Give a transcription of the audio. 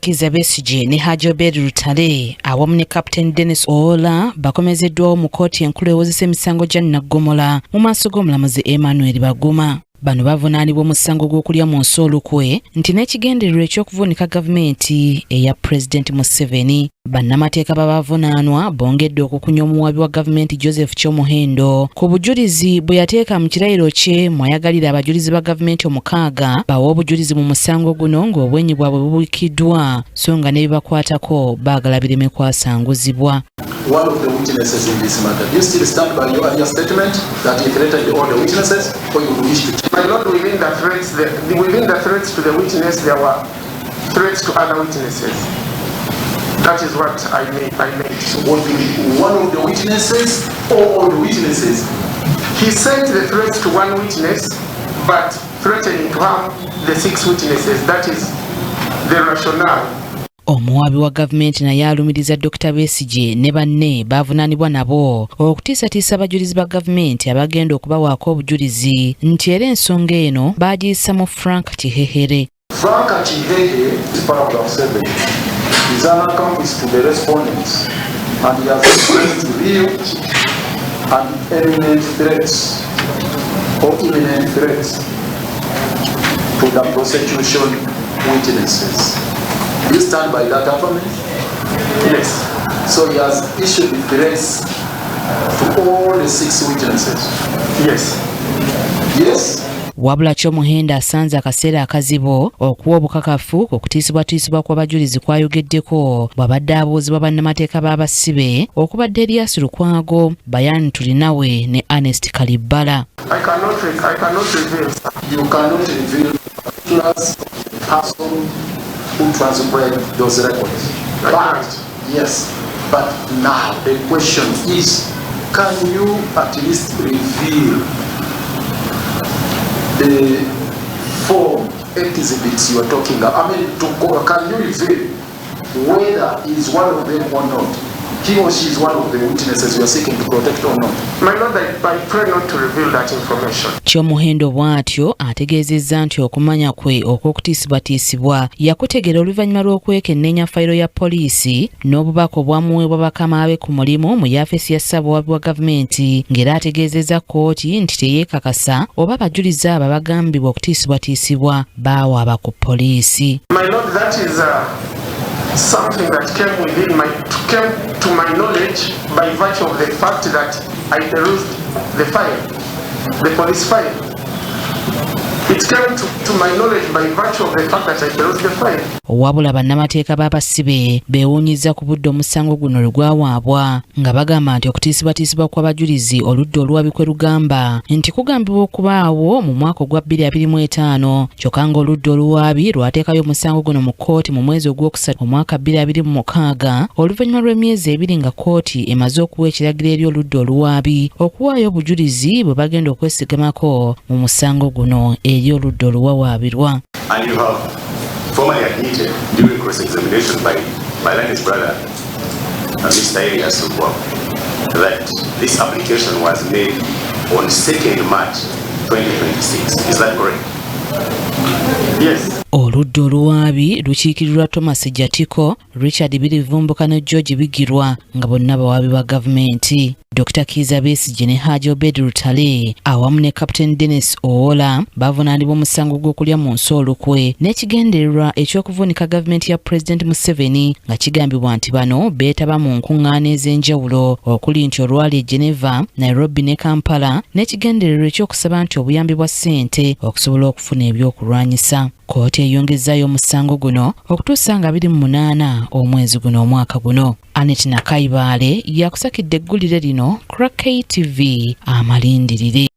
Kizza Besigye ne Hajji Obed Lutale awamu ne Captain Dennis Owola bakomezeddwawo mu kkooti enkulu ewozesa emisango gya Naggomola mu maaso g'omulamuzi Emmanuel Baguma. Bano bavunaanibwa omusango gw'okulya mu nsi olukwe nti n'ekigendererwa eky'okuvuunika gavumenti eya Pulezidenti Museveni. Bannamateeka babavunaanwa bongedde okukunya omuwabi wa gavumenti Joseph Kyomuhendo ku bujulizi bwe yateeka mu kirayiro kye mwayagalira abajulizi ba gavumenti 6 bawa obujulizi mu musango guno ng'obwenyi bwabwe bubikiddwa so nga n'ebibakwatako baagala bireme kwasanguzibwa. One of the witnesses in this matter, do you still stand by your earlier statement that you threatened all the witnesses, or you wish to? My Lord, within the threats to the witness, there were threats to other witnesses. That is what I made. So what one of the witnesses or all the witnesses? He sent the threats to one witness, but threatening to harm the 6 witnesses. That is the rationale. Omuwabi wa gavumenti naye alumiriza Dr. Besigye ne banne bavunaanibwa nabo okutiisatiisa abajulizi ba gavumenti abagenda okubawaako obujulizi nti era ensonga eno baagiyisa mu Frank Kihehere. Frank Kihehere is paragraph 7. Is an accomplice to the respondents and he has expressed real and imminent threats or imminent threats to the prosecution witnesses. Do you stand by that affirmation? Yes. So he has issued threats to all the 6 witnesses? Yes. Yes? Wabula Kyomuhendo asanze akaseera akazibu okuwa obukakafu okutiisibwatiisibwa kw'abajulizi kwayogeddeko bw'abadde abuuzibwa bannamateeka b'abasibe okubadde Erias Lukwago, Bayani Tulinawe ne Ernest Kalibala. I cannot reveal. You cannot reveal particulars of the person who transcribed those records. But, yes, but now the question is, can you at least reveal the 4 exhibits you are talking about? I mean, can you reveal whether he is one of them or not? He or she is one of the witnesses you are seeking to protect or not? My Lord, I pray not to reveal that information. Kyomuhendo bw'atyo ategeezezza nti okumanya kwe okw'okutiisibwatiisibwa yakutegera oluvannyuma lw'okwekenneenya fayiro ya poliisi n'obubaka obwamuweebwa bakama be ku mulimu mu yaafeesi ya ssaabawabi wa gavumenti ng'era ategeezezza kkooti nti teyeekakasa oba abajulizi abo bagambibwa okutiisibwatiisibwa baawaaba ku poliisi. My Lord, that is something that came to my knowledge by virtue of the fact that I perused the file, the police file. It came to my knowledge by virtue of the fact that I perused the file. Wabula bannamateeka b'abasibe beewuunyiza ku budde omusango guno lwe gwawaabwa nga bagamba nti okutiisibwatiisibwa kw'abajulizi oludda oluwabi kwe lugamba nti kugambibwa okubaawo mu mwaka ogwa 2025 kyokka ng'oludda oluwabi lwateekayo omusango guno mu kkooti mu mwezi ogwokusatu omwaka 2026 oluvannyuma lw'emyezi 2 nga kkooti emaze okuwa ekiragiro eri oludda oluwabi okuwaayo obujulizi bwe bagenda okwesigamako mu musango guno eri oludda oluwawaabirwa. And you have formally admitted during cross-examination by Lange's brother, Mr. Erias Lukwago, that this application was made on 2nd March 2026. Is that correct? Yes. Oludda oluwaabi lukiikirirwa Thomas Jatiko, Richard Birivumbuka ne George Bigirwa nga bonna bawaabi ba gavumenti. Dr. Kizza Besigye ne Hajji Obed Lutale awamu ne Captain Dennis Owola bavunaanibwa omusango gw'okulya mu nsi olukwe n'ekigendererwa eky'okuvuunika gavumenti ya Pulezidenti Museveni nga kigambibwa nti bano beetaba mu nkuŋŋaana ez'enjawulo okuli nti olwali e Geneva, Nairobi ne Kampala n'ekigendererwa eky'okusaba nti obuyambi bwa ssente okusobola okufuna ebyokulwanyisa. Kkooti eyongezaayo omusango guno okutuusa nga 28 omwezi guno omwaka guno. Anet Nakaibaale yakusakidde eggulire lino Crack TV amalindirire.